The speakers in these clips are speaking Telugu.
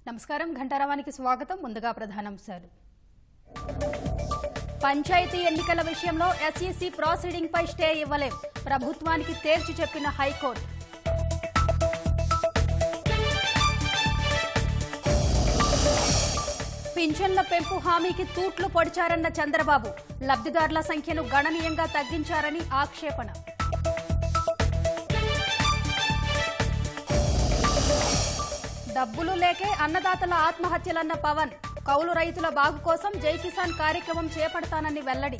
నమస్కారం ఘంటారావానికి స్వాగతం. ముందుగా ప్రధానాంశాలు. పంచాయతీ ఎన్నికల విషయంలో ఎస్ఈసీ ప్రాసీడింగ్ పై స్టే ఇవ్వలేం, ప్రభుత్వానికి తేల్చి చెప్పిన హైకోర్టు. పింఛన్ల పెంపు హామీకి తూట్లు పొడిచారన్న చంద్రబాబు, లబ్ధిదారుల సంఖ్యను గణనీయంగా తగ్గించారని ఆక్షేపణ. డబ్బులు లేకే అన్నదాతల ఆత్మహత్యలన్న పవన్, కౌలు రైతుల బాగు కోసం జై కిసాన్ కార్యక్రమం చేపడతానని వెల్లడి.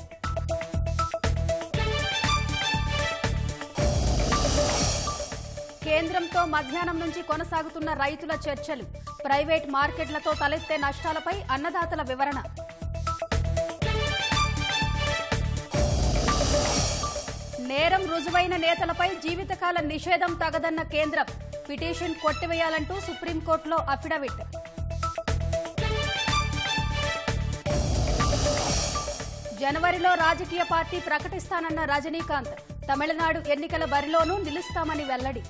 కేంద్రంతో మధ్యాహ్నం నుంచి కొనసాగుతున్న రైతుల చర్చలు, ప్రైవేట్ మార్కెట్లతో తలెత్తే నష్టాలపై అన్నదాతల వివరణ. నేరం రుజువైన నేతలపై జీవితకాల నిషేధం తగదన్న కేంద్రం, పిటిషన్ కొట్టివేయాలంటూ సుప్రీంకోర్టులో అఫిడవిట్. జనవరిలో రాజకీయ పార్టీ ప్రకటిస్తానన్న రజనీకాంత్, తమిళనాడు ఎన్నికల బరిలోనూ నిలుస్తామని వెల్లడి.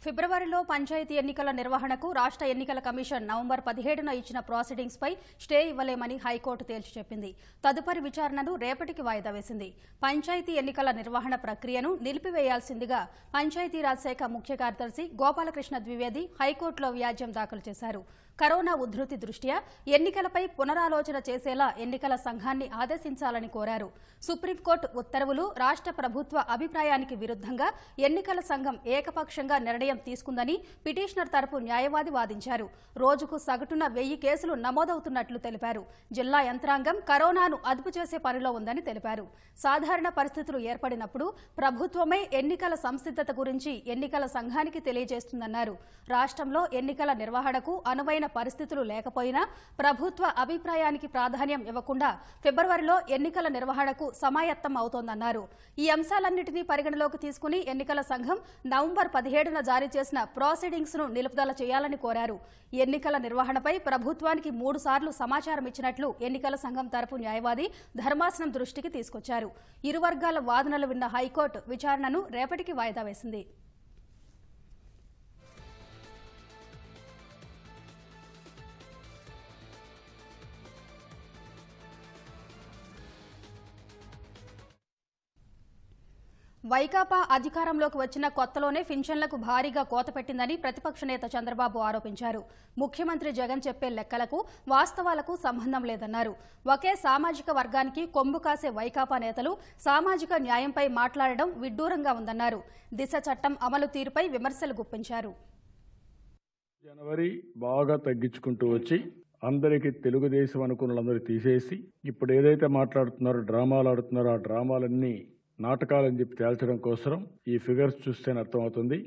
ఫిబ్రవరిలో పంచాయతీ ఎన్నికల నిర్వహణకు రాష్ట్ర ఎన్నికల కమిషన్ నవంబర్ 17న ఇచ్చిన ప్రాసీడింగ్స్ పై స్టే ఇవ్వలేమని హైకోర్టు తేల్చి చెప్పింది. తదుపరి విచారణను రేపటికి వాయిదా వేసింది. పంచాయతీ ఎన్నికల నిర్వహణ ప్రక్రియను నిలిపివేయాల్సిందిగా పంచాయతీరాజ్ శాఖ ముఖ్య కార్యదర్శి గోపాలకృష్ణ ద్వివేది హైకోర్టులో వ్యాజ్యం దాఖలు చేశారు. కరోనా ఉధృతి దృష్ట్యా ఎన్నికలపై పునరాలోచన చేసేలా ఎన్నికల సంఘాన్ని ఆదేశించాలని కోరారు. సుప్రీంకోర్టు ఉత్తర్వులు రాష్ట్ర ప్రభుత్వ అభిప్రాయానికి విరుద్ధంగా ఎన్నికల సంఘం ఏకపక్షంగా నిర్ణయం తీసుకుందని పిటిషనర్ తరపు న్యాయవాది వాదించారు. రోజుకు సగటున 1000 కేసులు నమోదవుతున్నట్లు తెలిపారు. జిల్లా యంత్రాంగం కరోనాను అదుపు చేసే పనిలో ఉందని తెలిపారు. సాధారణ పరిస్థితులు ఏర్పడినప్పుడు ప్రభుత్వమే ఎన్నికల సంసిద్ధత గురించి ఎన్నికల సంఘానికి తెలియజేస్తుందన్నారు. రాష్ట్రంలో ఎన్నికల నిర్వహణకు అనువైన పరిస్థితులు లేకపోయినా ప్రభుత్వ అభిప్రాయానికి ప్రాధాన్యం ఇవ్వకుండా ఫిబ్రవరిలో ఎన్నికల నిర్వహణకు సమాయత్తం అవుతోందన్నారు. ఈ అంశాలన్నింటినీ పరిగణలోకి తీసుకుని ఎన్నికల సంఘం నవంబర్ 17న జారీ చేసిన ప్రాసీడింగ్స్ ను నిలుపుదల చేయాలని కోరారు. ఎన్నికల నిర్వహణపై ప్రభుత్వానికి 3 సార్లు సమాచారం ఇచ్చినట్లు ఎన్నికల సంఘం తరపు న్యాయవాది ధర్మాసనం దృష్టికి తీసుకొచ్చారు. ఇరు వర్గాల వాదనలు విన్న హైకోర్టు విచారణను రేపటికి వాయిదా వేసింది. వైకాపా అధికారంలోకి వచ్చిన కొత్తలోనే పింఛన్లకు భారీగా కోత పెట్టిందని ప్రతిపక్ష నేత చంద్రబాబు ఆరోపించారు. ముఖ్యమంత్రి జగన్ చెప్పే లెక్కలకు వాస్తవాలకు సంబంధం లేదన్నారు. ఒకే సామాజిక వర్గానికి కొమ్ము కాసే వైకాపా నేతలు సామాజిక న్యాయంపై మాట్లాడడం విడ్డూరంగా ఉందన్నారు. దిశ చట్టం అమలు తీరుపై విమర్శలు గుప్పించారు. జనవరి బాగా తగ్గించుకుంటూ వచ్చి అందరికీ తెలుగుదేశం అనుకున్నలందరూ తీసేసి ఇప్పుడు ఏదైతే మాట్లాడుతున్నారో డ్రామాలు ఆడుతున్నారో ఆ డ్రామాలన్నీ నాటకాలని చెప్పి తేల్చడం కోసం ఈ ఫిగర్స్ చూస్తేనే అర్థమవుతుంది.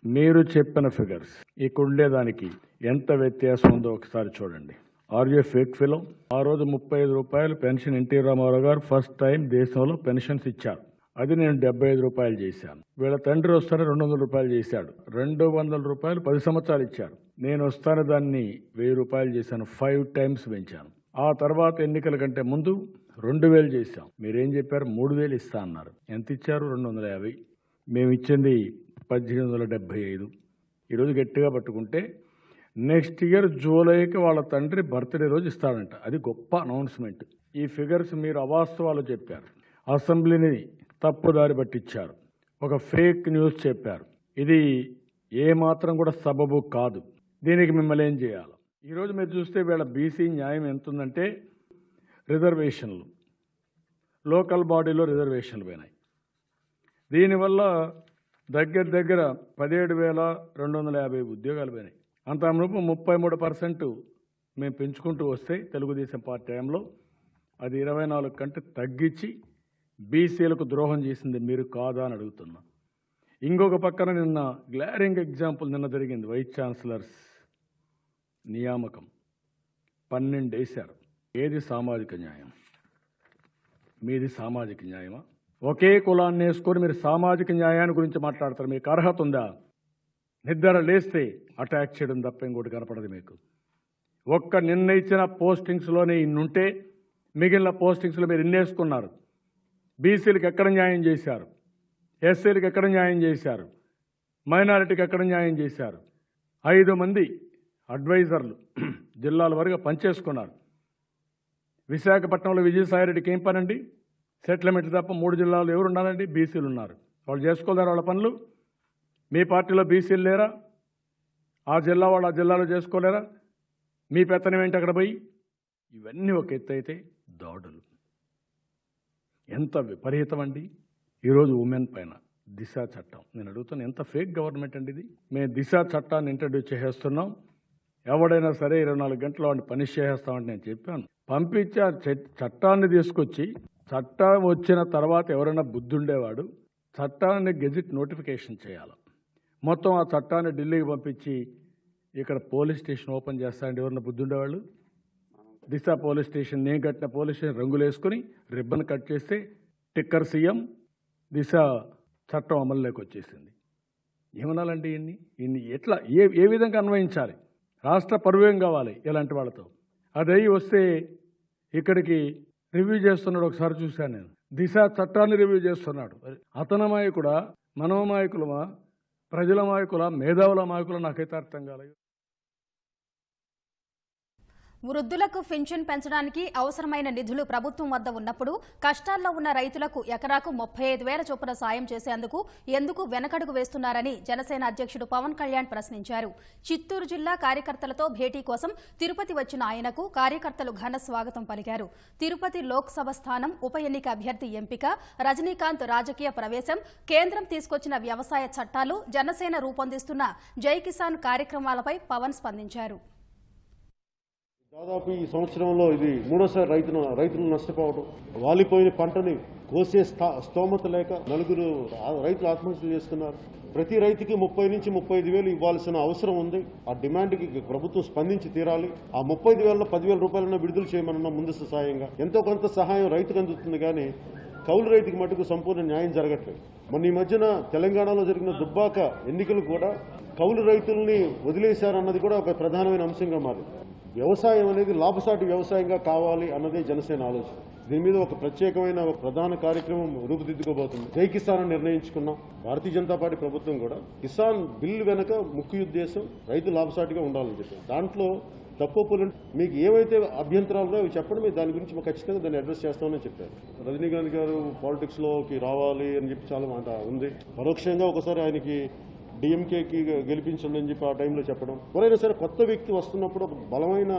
మీరు చెప్పిన ఫిగర్స్ ఇక్కడ ఉండేదానికి ఎంత వ్యత్యాసం ఉందో ఒకసారి చూడండి. Are you fake fellow? ఆ రోజు 35 రూపాయలు పెన్షన్ ఎన్టీ రామారావు గారు ఫస్ట్ టైం దేశంలో పెన్షన్స్ ఇచ్చారు. అది నేను 75 రూపాయలు చేశాను. వీళ్ళ తండ్రి వస్తానే 200 రూపాయలు చేశాడు. 200 రూపాయలు 10 సంవత్సరాలు ఇచ్చారు. నేను వస్తానే దాన్ని 1000 రూపాయలు చేశాను. 5 టైమ్స్ పెంచాను. ఆ తర్వాత ఎన్నికల కంటే ముందు 2000 చేశాం. మీరేం చెప్పారు? 3000 ఇస్తా అన్నారు. ఎంత ఇచ్చారు? 250. మేము ఇచ్చింది 1875. ఈరోజు గట్టిగా పట్టుకుంటే నెక్స్ట్ ఇయర్ జూలైకి వాళ్ళ తండ్రి బర్త్డే రోజు ఇస్తాడంట. అది గొప్ప అనౌన్స్మెంట్. ఈ ఫిగర్స్ మీరు అవాస్తవాలు చెప్పారు. అసెంబ్లీని తప్పుదారి పట్టించారు. ఒక ఫేక్ న్యూస్ చెప్పారు. ఇది ఏమాత్రం కూడా సబబు కాదు. దీనికి మిమ్మల్ని ఏం చేయాలి? ఈరోజు మీరు చూస్తే వీళ్ళ బీసీ న్యాయం ఎంత ఉందంటే రిజర్వేషన్లు, లోకల్ బాడీలో రిజర్వేషన్లు పోయినాయి. దీనివల్ల దగ్గర 17,250 ఉద్యోగాలు పోయినాయి. అంత మునుపు 33% మేము పెంచుకుంటూ వస్తే తెలుగుదేశం పార్టీ టైంలో అది 24 కంటే తగ్గించి బీసీలకు ద్రోహం చేసింది మీరు కాదా అని అడుగుతున్నా. ఇంకొక పక్కన నిన్న గ్లారింగ్ ఎగ్జాంపుల్ నిన్న జరిగింది. వైస్ ఛాన్సలర్స్ నియామకం 12 వేశారు. ఏది సామాజిక న్యాయం? మీది సామాజిక న్యాయమా? ఒకే కులాన్ని వేసుకొని మీరు సామాజిక న్యాయాన్ని గురించి మాట్లాడతారు. మీకు అర్హత ఉందా? నిద్ర లేస్తే అటాక్ చేయడం తప్ప ఇంకోటి కనపడదు మీకు. ఒక్క నిన్న ఇచ్చిన పోస్టింగ్స్లోనే ఇన్నుంటే మిగిలిన పోస్టింగ్స్లో మీరు ఇన్నేసుకున్నారు. బీసీలకు ఎక్కడ న్యాయం చేశారు? ఎస్సీలకు ఎక్కడ న్యాయం చేశారు? మైనారిటీకి ఎక్కడ న్యాయం చేశారు? 5 మంది అడ్వైజర్లు జిల్లాల వరకు పనిచేసుకున్నారు. విశాఖపట్నంలో విజయసాయిరెడ్డికి ఏం పనండి? సెటిల్మెంట్ తప్ప 3 జిల్లాల్లో ఎవరు ఉన్నారండి? బీసీలు ఉన్నారు. వాళ్ళు చేసుకోలేరు వాళ్ళ పనులు. మీ పార్టీలో బీసీలు లేరా? ఆ జిల్లా వాళ్ళు ఆ జిల్లాలో చేసుకోలేరా? మీ పెత్తనం ఏంటి అక్కడ పోయి? ఇవన్నీ ఒక ఎత్తు అయితే దాడులు ఎంత విపరీతం అండి. ఈరోజు ఉమెన్ పైన దిశ చట్టం, నేను అడుగుతాను, ఎంత ఫేక్ గవర్నమెంట్ అండి ఇది? మేము దిశ చట్టాన్ని ఇంట్రడ్యూస్ చేసేస్తున్నాం, ఎవడైనా సరే 24 గంటలు వాడిని పనిష్ చేసేస్తామని నేను చెప్పాను. పంపించి ఆ చట్టాన్ని తీసుకొచ్చి, చట్టం వచ్చిన తర్వాత ఎవరైనా బుద్ధి ఉండేవాడు చట్టాన్ని గెజిట్ నోటిఫికేషన్ చేయాలి. మొత్తం ఆ చట్టాన్ని ఢిల్లీకి పంపించి ఇక్కడ పోలీస్ స్టేషన్ ఓపెన్ చేస్తారండి ఎవరైనా బుద్ధి ఉండేవాళ్ళు? దిశ పోలీస్ స్టేషన్, నేను కట్టిన పోలీస్ స్టేషన్ రంగులు వేసుకుని రిబ్బన్ కట్ చేస్తే టిక్కర్ సీఎం, దిశ చట్టం అమల్లోకి వచ్చేసింది. ఏమనాలండి ఇన్ని ఎట్లా ఏ విధంగా అన్వయించాలి? రాష్ట్ర పరువేం కావాలి ఇలాంటి వాళ్ళతో? అదై వస్తే ఇక్కడికి రివ్యూ చేస్తున్నాడు. ఒకసారి చూశాను నేను, దిశ చట్టాన్ని రివ్యూ చేస్తున్నాడు. అతని మాయకుడా, మనోమాయకులమా, ప్రజల మాయకుల, మేధావుల మాయకుల, నాకైతే అర్థం కాలేదు. వృద్ధులకు పింఛన్ పెంచడానికి అవసరమైన నిధులు ప్రభుత్వం వద్ద ఉన్నప్పుడు కష్టాల్లో ఉన్న రైతులకు ఎకరాకు 35,000 చొప్పున సాయం చేసేందుకు ఎందుకు వెనకడుగు వేస్తున్నారని జనసేన అధ్యక్షుడు పవన్ కళ్యాణ్ ప్రశ్నించారు. చిత్తూరు జిల్లా కార్యకర్తలతో భేటీ కోసం తిరుపతి వచ్చిన ఆయనకు కార్యకర్తలు ఘన స్వాగతం పలికారు. తిరుపతి లోక్సభ స్థానం ఉప ఎన్నిక అభ్యర్థి ఎంపిక, రజనీకాంత్ రాజకీయ ప్రవేశం, కేంద్రం తీసుకొచ్చిన వ్యవసాయ చట్టాలు, జనసేన రూపొందిస్తున్న జై కిసాన్ కార్యక్రమాలపై పవన్ స్పందించారు. దాదాపు ఈ సంవత్సరంలో ఇది 3వసారి రైతులు నష్టపోవడం, వాలిపోయిన పంటని కోసే స్తోమత లేక 4 రైతులు ఆత్మహత్యలు చేస్తున్నారు. ప్రతి రైతుకి 30 నుంచి 35,000 ఇవ్వాల్సిన అవసరం ఉంది. ఆ డిమాండ్కి ప్రభుత్వం స్పందించి తీరాలి. ఆ 35,000లో 10,000 రూపాయలన్నా విడుదల చేయమన్న ముందస్తు సాయంగా ఎంతో కొంత సహాయం రైతుకు అందుతుంది. కానీ కౌలు రైతుకి మటుకు సంపూర్ణ న్యాయం జరగట్లేదు. మొన్న ఈ మధ్యన తెలంగాణలో జరిగిన దుబ్బాక ఎన్నికలు కూడా కౌలు రైతుల్ని వదిలేశారన్నది కూడా ఒక ప్రధానమైన అంశంగా మారింది. వ్యవసాయం అనేది లాభసాటి వ్యవసాయంగా కావాలి అన్నదే జనసేన ఆలోచన. దీని మీద ఒక ప్రత్యేకమైన ఒక ప్రధాన కార్యక్రమం రూపుదిద్దుకోబోతుంది. జై కిసాన్ అని నిర్ణయించుకున్నాం. భారతీయ జనతా పార్టీ ప్రభుత్వం కూడా కిసాన్ బిల్ వెనక ముఖ్య ఉద్దేశం రైతు లాభసాటిగా ఉండాలని చెప్పారు. దాంట్లో తప్పులు మీకు ఏవైతే అభ్యంతరాలు అవి చెప్పండి, మీరు దాని గురించి ఖచ్చితంగా దాన్ని అడ్రస్ చేస్తామని చెప్పారు. రజనీకాంత్ గారు పాలిటిక్స్లోకి రావాలి అని చెప్పి చాలా మాట ఉంది. పరోక్షంగా ఒకసారి ఆయనకి డిఎంకేకి గెలిపించండి అని చెప్పి ఆ టైంలో చెప్పడం. ఎవరైనా సరే కొత్త వ్యక్తి వస్తున్నప్పుడు, ఒక బలమైన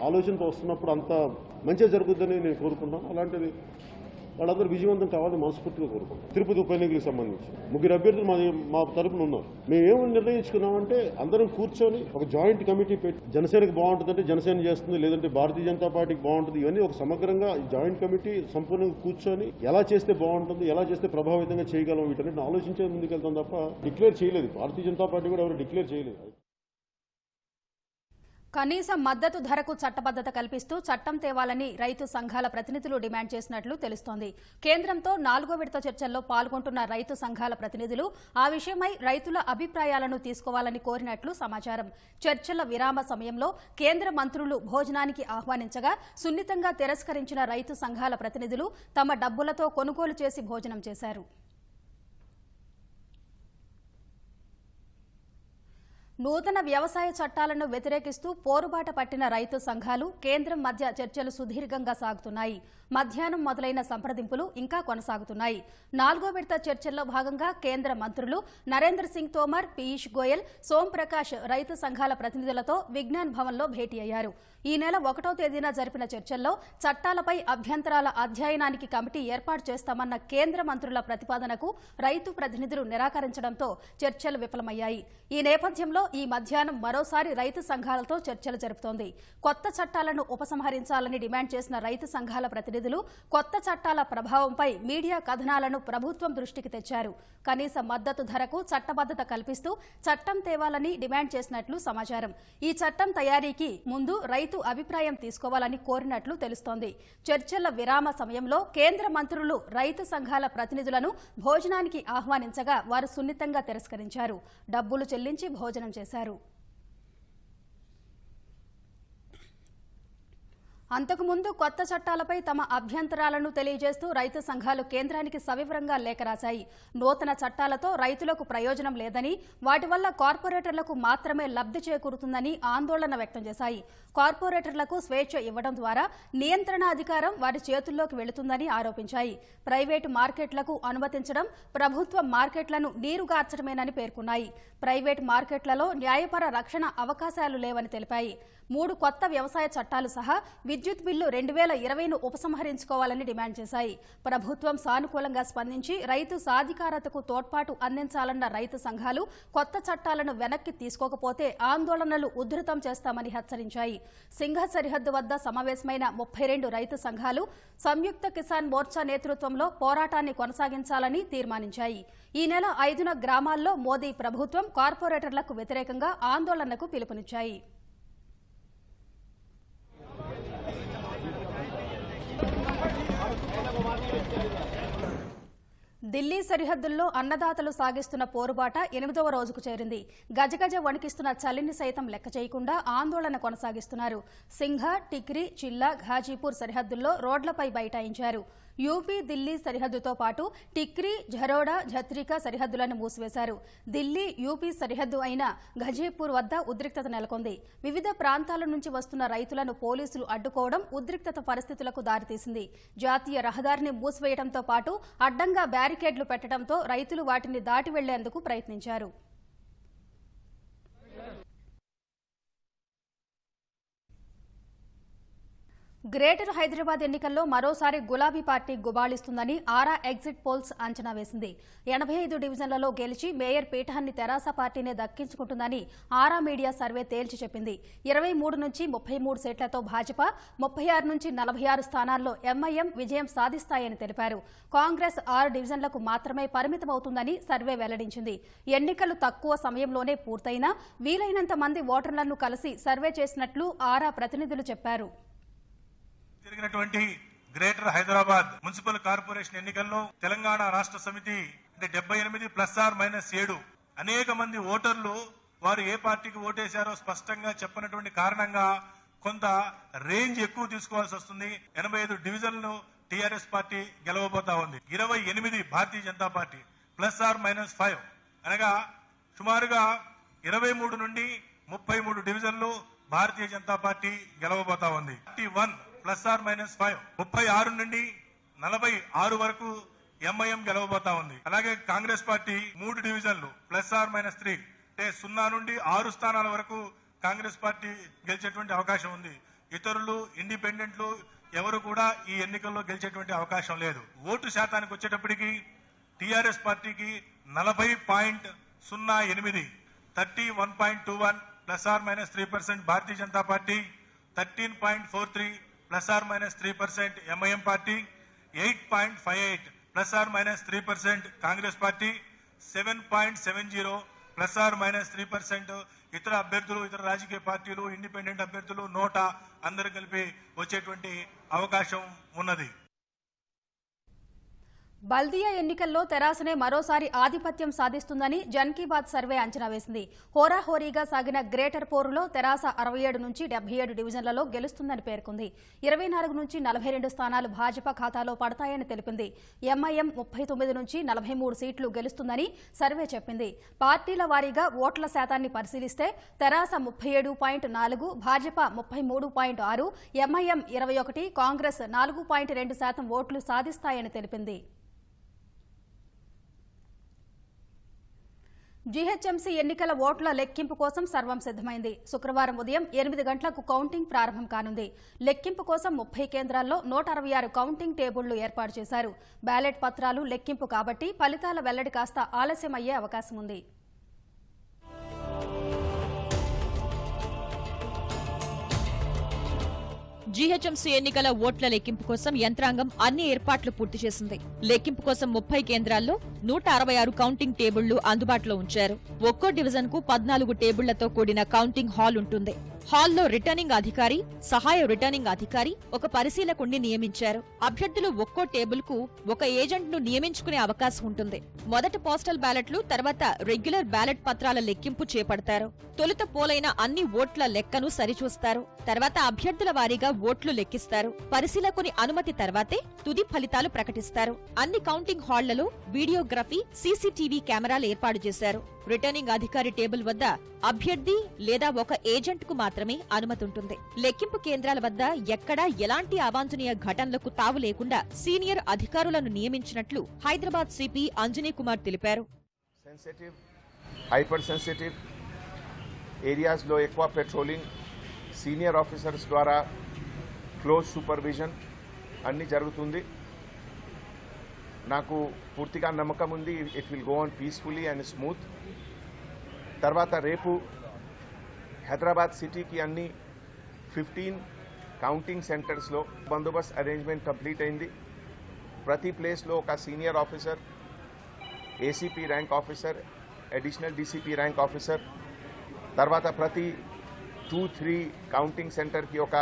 ఆలోచనతో వస్తున్నప్పుడు అంత మంచిగా జరుగుతుందని నేను కోరుకుంటున్నాను. అలాంటిది వాళ్ళందరూ విజయవంతం కావాలని మనస్ఫూర్తిగా కోరుకుంటాం. తిరుపతి ఉప ఎన్నికలకు సంబంధించి 3 అభ్యర్థులు మా తరపున ఉన్నారు. మేమేమని నిర్ణయించుకున్నామంటే అందరం కూర్చొని ఒక జాయింట్ కమిటీ పెట్టి జనసేనకి బాగుంటుందంటే జనసేన చేస్తుంది, లేదంటే భారతీయ జనతా పార్టీకి బాగుంటుంది, ఇవన్నీ ఒక సమగ్రంగా జాయింట్ కమిటీ సంపూర్ణంగా కూర్చొని ఎలా చేస్తే బాగుంటుంది, ఎలా చేస్తే ప్రభావితంగా చేయగలం, వీటన్నిటిని ఆలోచించే ముందుకెళ్తాం తప్ప డిక్లేర్ చేయలేదు. భారతీయ జనతా పార్టీ కూడా ఎవరు డిక్లేర్ చేయలేదు. కనీస మద్దతు ధరకు చట్టబద్దత కల్పిస్తూ చట్టం తేవాలని రైతు సంఘాల ప్రతినిధులు డిమాండ్ చేసినట్లు తెలుస్తోంది. కేంద్రంతో 4వ విడత చర్చల్లో పాల్గొంటున్న రైతు సంఘాల ప్రతినిధులు ఆ విషయమై రైతుల అభిప్రాయాలను తీసుకోవాలని కోరినట్లు సమాచారం. చర్చల విరామ సమయంలో కేంద్ర మంత్రులు భోజనానికి ఆహ్వానించగా సున్నితంగా తిరస్కరించిన రైతు సంఘాల ప్రతినిధులు తమ డబ్బులతో కొనుగోలు చేసి భోజనం చేశారు. నూతన వ్యవసాయ చట్టాలను వ్యతిరేకిస్తూ పోరుబాట పట్టిన రైతు సంఘాలు కేంద్రం మధ్య చర్చలు సుదీర్ఘంగా సాగుతున్నాయి. మధ్యాహ్నం మొదలైన సంప్రదింపులు ఇంకా కొనసాగుతున్నాయి. 4వ విడత చర్చల్లో భాగంగా కేంద్ర మంత్రులు నరేంద్ర సింగ్ తోమర్, పీయూష్ గోయల్, సోంప్రకాష్ రైతు సంఘాల ప్రతినిధులతో విజ్ఞాన్ భవన్లో భేటీ అయ్యారు. ఈ నెల 1వ తేదీన జరిపిన చర్చల్లో చట్టాలపై అభ్యంతరాల అధ్యయనానికి కమిటీ ఏర్పాటు చేస్తామన్న కేంద్ర మంత్రుల ప్రతిపాదనకు రైతు ప్రతినిధులు నిరాకరించడంతో చర్చలు విఫలమయ్యాయి. ఈ నేపథ్యంలో ఈ మధ్యాహ్నం మరోసారి రైతు సంఘాలతో చర్చలు జరుపుతోంది. కొత్త చట్టాలను ఉపసంహరించాలని డిమాండ్ చేసిన రైతు సంఘాల ప్రతినిధులు కొత్త చట్టాల ప్రభావంపై మీడియా కథనాలను ప్రభుత్వం దృష్టికి తెచ్చారు. కనీస మద్దతు ధరకు చట్టబద్దత కల్పిస్తూ చట్టం తేవాలని డిమాండ్ చేసినట్లు సమాచారం. ఈ చట్టం తయారీకి ముందు రైతు అభిప్రాయం తీసుకోవాలని కోరినట్లు తెలుస్తోంది. చర్చల విరామ సమయంలో కేంద్ర మంత్రులు రైతు సంఘాల ప్రతినిధులను భోజనానికి ఆహ్వానించగా వారు సున్నితంగా తిరస్కరించారు. డబ్బులు చెల్లించి భోజనం చేశారు. అంతకుముందు కొత్త చట్టాలపై తమ అభ్యంతరాలను తెలియజేస్తూ రైతు సంఘాలు కేంద్రానికి సవివరంగా లేఖ రాశాయి. నూతన చట్టాలతో రైతులకు ప్రయోజనం లేదని, వాటి వల్ల కార్పొరేటర్లకు మాత్రమే లబ్ధి చేకూరుతుందని ఆందోళన వ్యక్తం చేశాయి. కార్పొరేటర్లకు స్వేచ్ఛ ఇవ్వడం ద్వారా నియంత్రణ అధికారం వారి చేతుల్లోకి వెళుతుందని ఆరోపించాయి. ప్రైవేటు మార్కెట్లకు అనుమతించడం ప్రభుత్వ మార్కెట్లను నీరుగార్చడమేనని పేర్కొన్నాయి. ప్రైవేటు మార్కెట్లలో న్యాయపర రక్షణ అవకాశాలు లేవని తెలిపాయి. 3 కొత్త వ్యవసాయ చట్టాలు సహా విద్యుత్ బిల్లు 2020ను ఉపసంహరించుకోవాలని డిమాండ్ చేశాయి. ప్రభుత్వం సానుకూలంగా స్పందించి రైతు సాధికారతకు తోడ్పాటు అందించాలన్న రైతు సంఘాలు కొత్త చట్టాలను వెనక్కి తీసుకోకపోతే ఆందోళనలు ఉధృతం చేస్తామని హెచ్చరించాయి. సింఘ సరిహద్దు వద్ద సమావేశమైన 32 రైతు సంఘాలు సంయుక్త కిసాన్ మోర్చా నేతృత్వంలో పోరాటాన్ని కొనసాగించాలని తీర్మానించాయి. ఈ నెల 5న గ్రామాల్లో మోదీ ప్రభుత్వం కార్పొరేటర్లకు వ్యతిరేకంగా ఆందోళనకు పిలుపునిచ్చాయి. ఢిల్లీ సరిహద్దుల్లో అన్నదాతలు సాగిస్తున్న పోరుబాట 8వ రోజుకు చేరింది. గజగజ వణికిస్తున్న చలిని సైతం లెక్క చేయకుండా ఆందోళన కొనసాగిస్తున్నారు. సింఘ, టిక్రీ, చిల్లా, ఘాజీపూర్ సరిహద్దుల్లో రోడ్లపై బైఠాయించారు. యూపీ, ఢిల్లీ సరిహద్దుతో పాటు టిక్రీ, ఝరోడా, ఝత్రికా సరిహద్దులను మూసివేశారు. ఢిల్లీ, యూపీ సరిహద్దు అయిన ఘాజీపూర్ వద్ద ఉద్రిక్తత నెలకొంది. వివిధ ప్రాంతాల నుంచి వస్తున్న రైతులను పోలీసులు అడ్డుకోవడం ఉద్రిక్తత పరిస్థితులకు దారితీసింది. జాతీయ రహదారిని మూసివేయడంతో పాటు అడ్డంగా బ్యారికేడ్లు పెట్టడంతో రైతులు వాటిని దాటి వెళ్లేందుకు ప్రయత్నించారు. గ్రేటర్ హైదరాబాద్ ఎన్నికల్లో మరోసారి గులాబీ పార్టీ గుబాళిస్తుందని ఆరా ఎగ్జిట్ పోల్స్ అంచనా వేసింది. 85 డివిజన్లలో గెలిచి మేయర్ పీఠాన్ని తెరాస పార్టీనే దక్కించుకుంటుందని ఆరా మీడియా సర్వే తేల్చి చెప్పింది. 23 నుంచి 33 సీట్లతో భాజపా, 36 నుంచి 46 స్థానాల్లో ఎంఐఎం విజయం సాధిస్తాయని తెలిపారు. కాంగ్రెస్ 6 డివిజన్లకు మాత్రమే పరిమితమవుతుందని సర్వే వెల్లడించింది. ఎన్నికలు తక్కువ సమయంలోనే పూర్తయినా వీలైనంత మంది ఓటర్లను కలిసి సర్వే చేసినట్లు ఆరా ప్రతినిధులు చెప్పారు. జరిగినటువంటి గ్రేటర్ హైదరాబాద్ మున్సిపల్ కార్పొరేషన్ ఎన్నికల్లో తెలంగాణ రాష్ట్ర సమితి అంటే 78 ± 7 అనేక మంది ఓటర్లు వారు ఏ పార్టీకి ఓటేశారో స్పష్టంగా చెప్పనటువంటి కారణంగా కొంత రేంజ్ ఎక్కువ తీసుకోవాల్సి వస్తుంది. 85 డివిజన్లు టీఆర్ఎస్ పార్టీ గెలవబోతా ఉంది. 28 భారతీయ జనతా పార్టీ ±5 అనగా సుమారుగా 23 నుండి 33 డివిజన్లు భారతీయ జనతా పార్టీ గెలవబోతా ఉంది. 31 ±5 36 నుండి 46 వరకు ఎంఐఎం గెలవబోతా ఉంది. అలాగే కాంగ్రెస్ పార్టీ 3 డివిజన్లు ±3 అంటే 0 నుండి 6 స్థానాల వరకు కాంగ్రెస్ పార్టీ గెలిచేటువంటి అవకాశం ఉంది. ఇతరులు ఇండిపెండెంట్లు ఎవరు కూడా ఈ ఎన్నికల్లో గెలిచేటువంటి అవకాశం లేదు. ఓటు శాతానికి వచ్చేటప్పటికి టీఆర్ఎస్ పార్టీకి 40.08 31.21 ±3%, Bharatiya Janata party 13.43 ±3%, MIM party 8.58 ±3%, Congress party 7.70 ±3%, ఇతర అభ్యర్థులు, ఇతర రాజకీయ పార్టీలు, ఇండిపెండెంట్ అభ్యర్థులు నోటా అందరూ కలిపి వచ్చేటువంటి అవకాశం ఉన్నది. బల్దియా ఎన్నికల్లో తెరాసనే మరోసారి ఆధిపత్యం సాధిస్తుందని జన్ కీ బాత్ సర్వే అంచనా వేసింది. హోరాహోరీగా సాగిన గ్రేటర్ పోరులో తెరాస 67 నుంచి 77 డివిజన్లలో గెలుస్తుందని పేర్కొంది. 24 నుంచి 42 స్థానాలు భాజపా ఖాతాలో పడతాయని తెలిపింది. ఎంఐఎం 39 నుంచి 43 సీట్లు గెలుస్తుందని సర్వే చెప్పింది. పార్టీల వారీగా ఓట్ల శాతాన్ని పరిశీలిస్తే తెరాస 37.4, భాజపా 33.6, ఎంఐఎం 21, కాంగ్రెస్ 4.2% ఓట్లు సాధిస్తాయని తెలిపింది. జీహెచ్ఎంసీ ఎన్నికల ఓట్ల లెక్కింపు కోసం సర్వం సిద్దమైంది. శుక్రవారం ఉదయం 8 గంటలకు కౌంటింగ్ ప్రారంభం కానుంది. లెక్కింపు కోసం 30 కేంద్రాల్లో 166 కౌంటింగ్ టేబుళ్లు ఏర్పాటు చేశారు. బ్యాలెట్ పత్రాలు లెక్కింపు కాబట్టి ఫలితాల వెల్లడి కాస్త ఆలస్యమయ్యే అవకాశం ఉంది. జీహెచ్ఎంసీ ఎన్నికల ఓట్ల లెక్కింపు కోసం యంత్రాంగం అన్ని ఏర్పాట్లు పూర్తి చేసింది. లెక్కింపు కోసం 30 కేంద్రాల్లో 166 కౌంటింగ్ టేబుళ్లు అందుబాటులో ఉంచారు. ఒక్కో డివిజన్ కు 14 టేబుళ్లతో కూడిన కౌంటింగ్ హాల్ ఉంటుంది. హాల్లో రిటర్నింగ్ అధికారి, సహాయ రిటర్నింగ్ అధికారి, ఒక పరిశీలకుణ్ణి నియమించారు. అభ్యర్థులు ఒక్కో టేబుల్ కు ఒక ఏజెంట్ ను నియమించుకునే అవకాశం ఉంటుంది. మొదట పోస్టల్ బ్యాలెట్లు, తర్వాత రెగ్యులర్ బ్యాలెట్ పత్రాల లెక్కింపు చేపడతారు. తొలుత పోలైన అన్ని ఓట్ల లెక్కను సరిచూస్తారు. తర్వాత అభ్యర్థుల వారీగా ఓట్లు లెక్కిస్తారు. పరిశీలకుని అనుమతి తర్వాతే తుది ఫలితాలు ప్రకటిస్తారు. అన్ని కౌంటింగ్ హాళ్లలో వీడియోగ్రఫీ, సీసీటీవీ కెమెరాలు ఏర్పాటు చేశారు. రిటర్నింగ్ అధికారి టేబుల్ వద్ద అభ్యర్థి లేదా ఒక ఏజెంట్ కు మాత్రమే అనుమతి ఉంటుంది. లెక్కింపు కేంద్రాల వద్ద ఎక్కడా ఎలాంటి అవాంఛనీయ ఘటనలకు తావు లేకుండా సీనియర్ అధికారులను నియమించినట్లు హైదరాబాద్ సిపి అంజనీ కుమార్ తెలిపారు. సెన్సిటివ్, హైపర్ సెన్సిటివ్ ఏరియాస్ లో ఎక్కువ పెట్రోలింగ్, సీనియర్ ఆఫీసర్స్ ద్వారా క్లోజ్ సూపర్విజన్ అన్ని జరుగుతుంది. నాకు పూర్తిగా నమ్మకం ఉంది it will go on peacefully and smooth. తర్వాత రేపు హైదరాబాద్ సిటీకి అన్ని 15 కౌంటింగ్ సెంటర్స్లో బందోబస్తు అరేంజ్మెంట్ కంప్లీట్ అయింది. ప్రతి ప్లేస్లో ఒక senior officer, ACP rank officer, additional DCP rank officer, తర్వాత ప్రతి 2-3 కౌంటింగ్ సెంటర్కి ఒక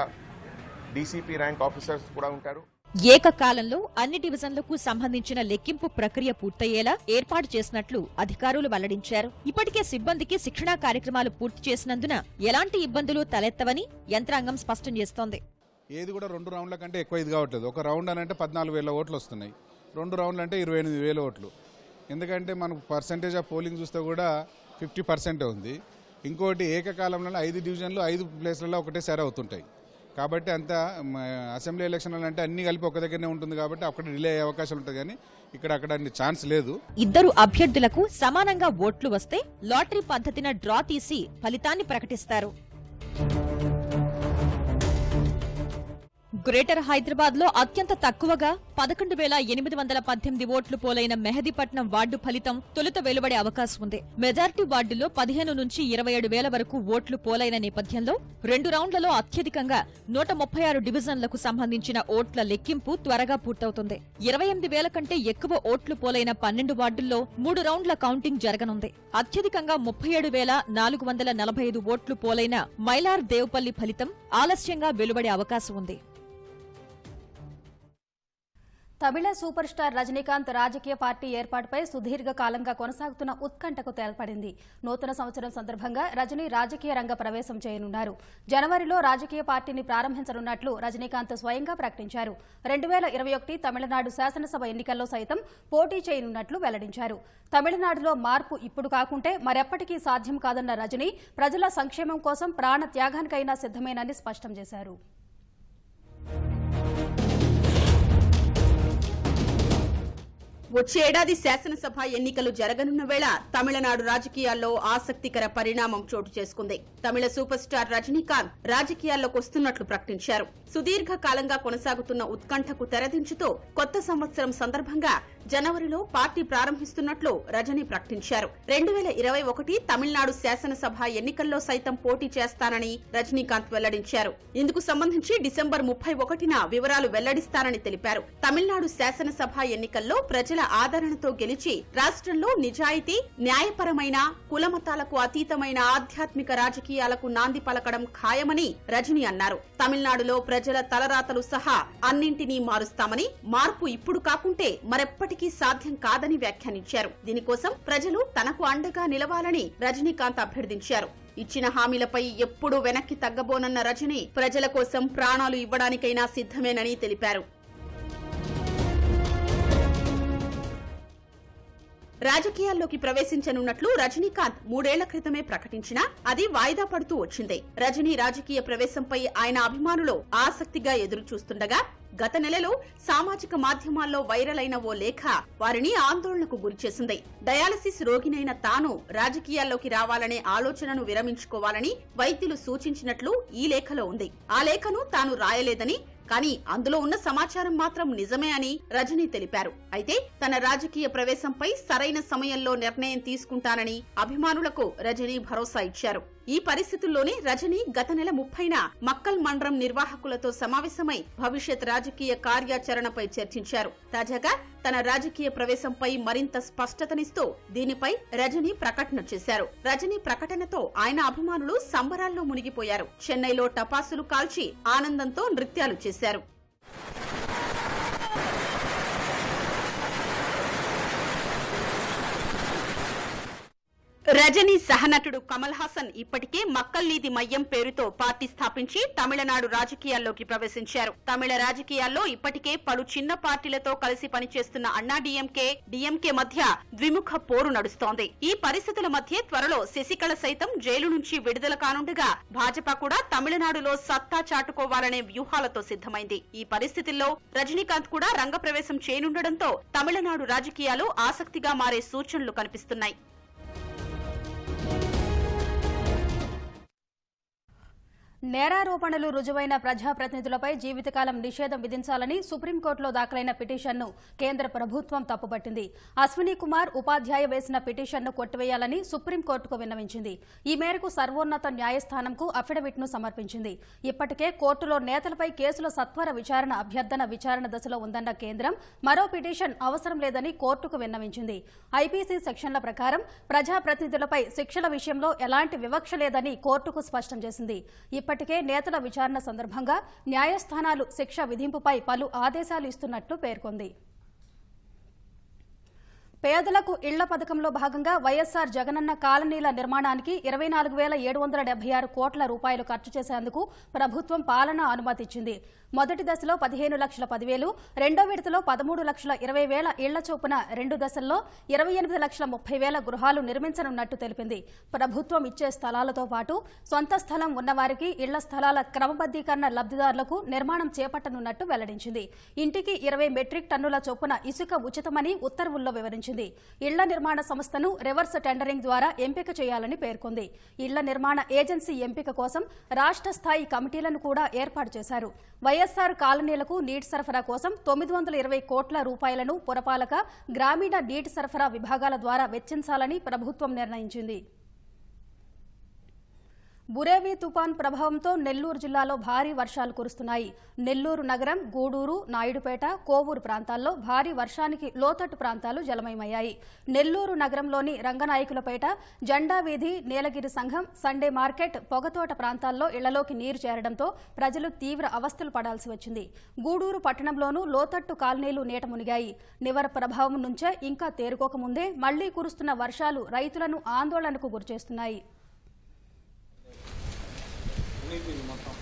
డీసీపీ ర్యాంక్ ఆఫీసర్స్ కూడా ఉంటారు. ఏకకాలంలో అన్ని డివిజన్లకు సంబంధించిన లెక్కింపు ప్రక్రియ పూర్తయ్యేలా ఏర్పాటు చేసినట్లు అధికారులు వెల్లడించారు. ఇప్పటికే సిబ్బందికి శిక్షణా కార్యక్రమాలు పూర్తి చేసినందున ఎలాంటి ఇబ్బందులు తలెత్తవని యంత్రాంగం స్పష్టం చేస్తోంది. ఏది కూడా 2 రౌండ్ల కంటే ఎక్కువ ఇది కావట్లేదు. ఒక రౌండ్ అని అంటే 14,000 ఓట్లు వస్తున్నాయి, 2 రౌండ్లు అంటే 28,000 ఓట్లు. ఎందుకంటే మనకు పర్సంటేజ్ ఆఫ్ పోలింగ్ చూస్తే కూడా 50% ఉంది. ఇంకోటి ఏకకాలంలో 5 డివిజన్లు 5 ప్లేస్లలో ఒకటేసారి అవుతుంటాయి. కాబట్టి అంతా అసెంబ్లీ ఎలక్షన్లు అంటే అన్ని కలిపి ఒక దగ్గరనే ఉంటుంది కాబట్టి అక్కడ డిలే అయ్యే అవకాశాలు ఉంటుంది. కానీ ఇక్కడ అక్కడ ఛాన్స్ లేదు. ఇద్దరు అభ్యర్థులకు సమానంగా ఓట్లు వస్తే లాటరీ పద్ధతిన డ్రా తీసి ఫలితాన్ని ప్రకటిస్తారు. గ్రేటర్ హైదరాబాద్ లో అత్యంత తక్కువగా 11,818 ఓట్లు పోలైన మెహదీపట్నం వార్డు ఫలితం తొలుత వెలువడే అవకాశం ఉంది. మెజారిటీ వార్డులో 15 నుంచి 27,000 వరకు ఓట్లు పోలైన నేపథ్యంలో 2 రౌండ్లలో అత్యధికంగా 136 డివిజన్లకు సంబంధించిన ఓట్ల లెక్కింపు త్వరగా పూర్తవుతుంది. 28,000 కంటే ఎక్కువ ఓట్లు పోలైన 12 వార్డుల్లో 3 రౌండ్ల కౌంటింగ్ జరగనుంది. అత్యధికంగా 37,445 ఓట్లు పోలైన మైలార్ దేవపల్లి ఫలితం ఆలస్యంగా వెలువడే అవకాశం ఉంది. తమిళ సూపర్ స్టార్ రజనీకాంత్ రాజకీయ పార్టీ ఏర్పాటుపై సుదీర్ఘ కాలంగా కొనసాగుతున్న ఉత్కంఠకు తెలపడింది. నూతన సంవత్సరం సందర్భంగా రజనీ రాజకీయ రంగ ప్రవేశం చేయనున్నారు. జనవరిలో రాజకీయ పార్టీని ప్రారంభించనున్నట్లు రజనీకాంత్ స్వయంగా ప్రకటించారు. 2021 తమిళనాడు శాసనసభ ఎన్నికల్లో సైతం పోటీ చేయనున్నట్లు వెల్లడించారు. తమిళనాడులో మార్పు ఇప్పుడు కాకుంటే మరెప్పటికీ సాధ్యం కాదన్న రజనీ ప్రజల సంక్షేమం కోసం ప్రాణ త్యాగానికైనా సిద్ధమేనని స్పష్టం చేశారు. వచ్చే ఏడాది శాసనసభ ఎన్నికలు జరగనున్న వేళ తమిళనాడు రాజకీయాల్లో ఆసక్తికర పరిణామం చోటు చేసుకుంది. తమిళ సూపర్ స్టార్ రజనీకాంత్ రాజకీయాల్లోకి వస్తున్నట్లు ప్రకటించారు. సుదీర్ఘ కాలంగా కొనసాగుతున్న ఉత్కంఠకు తెరదించుతూ కొత్త సంవత్సరం సందర్భంగా జనవరిలో పార్టీ ప్రారంభిస్తున్నట్లు రజనీ ప్రకటించారు. 2021 తమిళనాడు శాసనసభ ఎన్నికల్లో సైతం పోటీ చేస్తానని రజనీకాంత్ వెల్లడించారు. ఇందుకు సంబంధించి డిసెంబర్ 31న వివరాలు వెల్లడిస్తారని తెలిపారు. తమిళనాడు శాసనసభ ఎన్నికల్లో ప్రజల ఆదరణతో గెలిచి రాష్ట్రంలో నిజాయితీ, న్యాయపరమైన, కులమతాలకు అతీతమైన ఆధ్యాత్మిక రాజకీయాలకు నాంది పలకడం ఖాయమని రజనీ అన్నారు. తమిళనాడులో ప్రజల తలరాతలు సహా అన్నింటినీ మారుస్తామని, మార్పు ఇప్పుడు కాకుంటే మరెప్పటికీ సాధ్యం కాదని వ్యాఖ్యానించారు. దీనికోసం ప్రజలు తనకు అండగా నిలవాలని రజనీకాంత్ అభ్యర్థించారు. ఇచ్చిన హామీలపై ఎప్పుడూ వెనక్కి తగ్గబోనన్న రజనీ ప్రజల కోసం ప్రాణాలు ఇవ్వడానికైనా సిద్ధమేనని తెలిపారు. రాజకీయాల్లోకి ప్రవేశించనున్నట్లు రజనీకాంత్ 3 ఏళ్ల క్రితమే ప్రకటించినా అది వాయిదా పడుతూ వచ్చిందే. రజనీ రాజకీయ ప్రవేశంపై ఆయన అభిమానులు ఆసక్తిగా ఎదురు చూస్తుండగా గత నెలలో సామాజిక మాధ్యమాల్లో వైరల్ అయిన ఓ లేఖ వారిని ఆందోళనకు గురిచేసింది. డయాలసిస్ రోగినైన తాను రాజకీయాల్లోకి రావాలనే ఆలోచనను విరమించుకోవాలని వైద్యులు సూచించినట్లు ఈ లేఖలో ఉంది. ఆ లేఖను తాను రాయలేదని, కానీ అందులో ఉన్న సమాచారం మాత్రం నిజమే అని రజనీ తెలిపారు. అయితే తన రాజకీయ ప్రవేశంపై సరైన సమయంలో నిర్ణయం తీసుకుంటానని అభిమానులకు రజనీ భరోసా ఇచ్చారు. ఈ పరిస్థితుల్లోనే రజనీ గత నెల 30న మక్కల్ మండలం నిర్వాహకులతో సమావేశమై భవిష్యత్ రాజకీయ కార్యాచరణపై చర్చించారు. తాజాగా తన రాజకీయ ప్రవేశంపై మరింత స్పష్టతనిస్తూ దీనిపై రజనీ ప్రకటన చేశారు. రజనీ ప్రకటనతో ఆయన అభిమానులు సంబరాల్లో మునిగిపోయారు. చెన్నైలో టపాసులు కాల్చి ఆనందంతో నృత్యాలు చేశారు. రజనీ సహనటుడు కమల్ హాసన్ ఇప్పటికే మక్కల్ నీతి మయ్యం పేరుతో పార్టీ స్థాపించి తమిళనాడు రాజకీయాల్లోకి ప్రవేశించారు. తమిళ రాజకీయాల్లో ఇప్పటికే పలు చిన్న పార్టీలతో కలిసి పనిచేస్తున్న అన్నా డిఎంకే మధ్య ద్విముఖ పోరు నడుస్తోంది. ఈ పరిస్థితుల మధ్య త్వరలో శశికళ సైతం జైలు నుంచి విడుదల కానుండగా భాజపా కూడా తమిళనాడులో సత్తా చాటుకోవాలనే వ్యూహాలతో సిద్ధమైంది. ఈ పరిస్థితుల్లో రజనీకాంత్ కూడా రంగప్రవేశం చేయనుండటంతో తమిళనాడు రాజకీయాలు ఆసక్తిగా మారే సూచనలు కనిపిస్తున్నాయి. నేరారోపణలు రుజువైన ప్రజాప్రతినిధులపై జీవితకాలం నిషేధం విధించాలని సుప్రీంకోర్టులో దాఖలైన పిటిషన్ను కేంద్ర ప్రభుత్వం తప్పుపట్టింది. అశ్విని కుమార్ ఉపాధ్యాయ వేసిన పిటిషన్ను కొట్టివేయాలని సుప్రీంకోర్టుకు విన్నవించింది. ఈ మేరకు సర్వోన్నత న్యాయస్థానంకు అఫిడవిట్ను సమర్పించింది. ఇప్పటికే కోర్టులో నేతలపై కేసుల సత్వర విచారణ అభ్యర్థన విచారణ దశలో ఉందన్న కేంద్రం మరో పిటిషన్ అవసరం లేదని కోర్టుకు విన్నవించింది. ఐపీసీ సెక్షన్ల ప్రకారం ప్రజాప్రతినిధులపై శిక్షల విషయంలో ఎలాంటి వివక్ష లేదని కోర్టుకు స్పష్టం చేసింది. ఇప్పటికే నేతల విచారణ సందర్భంగా న్యాయస్థానాలు శిక్ష విధింపుపై పలు ఆదేశాలు ఇస్తున్నట్లు పేర్కొంది. పేదలకు ఇళ్ల పథకంలో భాగంగా వైఎస్సార్ జగనన్న కాలనీల నిర్మాణానికి 24,776 కోట్ల రూపాయలు ఖర్చు చేసేందుకు ప్రభుత్వం పాలనా అనుమతి ఇచ్చింది. మొదటి దశలో 15,10,000, రెండో విడతలో 13,20,000 ఇళ్ల చొప్పున 2 దశల్లో 28,30,000 గృహాలు నిర్మించనున్నట్టు తెలిపింది. ప్రభుత్వం ఇచ్చే స్థలాలతో పాటు సొంత స్థలం ఉన్నవారికి ఇళ్ల స్థలాల క్రమబద్దీకరణ లబ్ధిదారులకు నిర్మాణం చేపట్టనున్నట్టు వెల్లడించింది. ఇంటికి 20 మెట్రిక్ టన్నుల చొప్పున ఇసుక ఉచితమని ఉత్తర్వుల్లో వివరించింది. ఇళ్ల నిర్మాణ సంస్థను రివర్స్ టెండరింగ్ ద్వారా ఎంపిక చేయాలని పేర్కొంది. ఇళ్ల నిర్మాణ ఏజెన్సీ ఎంపిక కోసం రాష్ట్ర స్థాయి కమిటీలను కూడా ఏర్పాటు చేశారు. వైఎస్సార్ కాలనీలకు నీటి సరఫరా కోసం 920 కోట్ల రూపాయలను పురపాలక, గ్రామీణ నీటి సరఫరా విభాగాల ద్వారా వెచ్చించాలని ప్రభుత్వం నిర్ణయించింది. బురేవి తుపాన్ ప్రభావంతో నెల్లూరు జిల్లాలో భారీ వర్షాలు కురుస్తున్నాయి. నెల్లూరు నగరం, గూడూరు, నాయుడుపేట, కోవూరు ప్రాంతాల్లో భారీ వర్షానికి లోతట్టు ప్రాంతాలు జలమయమయ్యాయి. నెల్లూరు నగరంలోని రంగనాయకులపేట, జెండా వీధి, నీలగిరి సంఘం, సండే మార్కెట్, పొగతోట ప్రాంతాల్లో ఇళ్లలోకి నీరు చేరడంతో ప్రజలు తీవ్ర అవస్థలు పడాల్సి వచ్చింది. గూడూరు పట్టణంలోనూ లోతట్టు కాలనీలు నీట మునిగాయి. నివర ప్రభావం నుంచే ఇంకా తేరుకోకముందే మళ్లీ కురుస్తున్న వర్షాలు రైతులను ఆందోళనకు గురిచేస్తున్నాయి. మొత్తం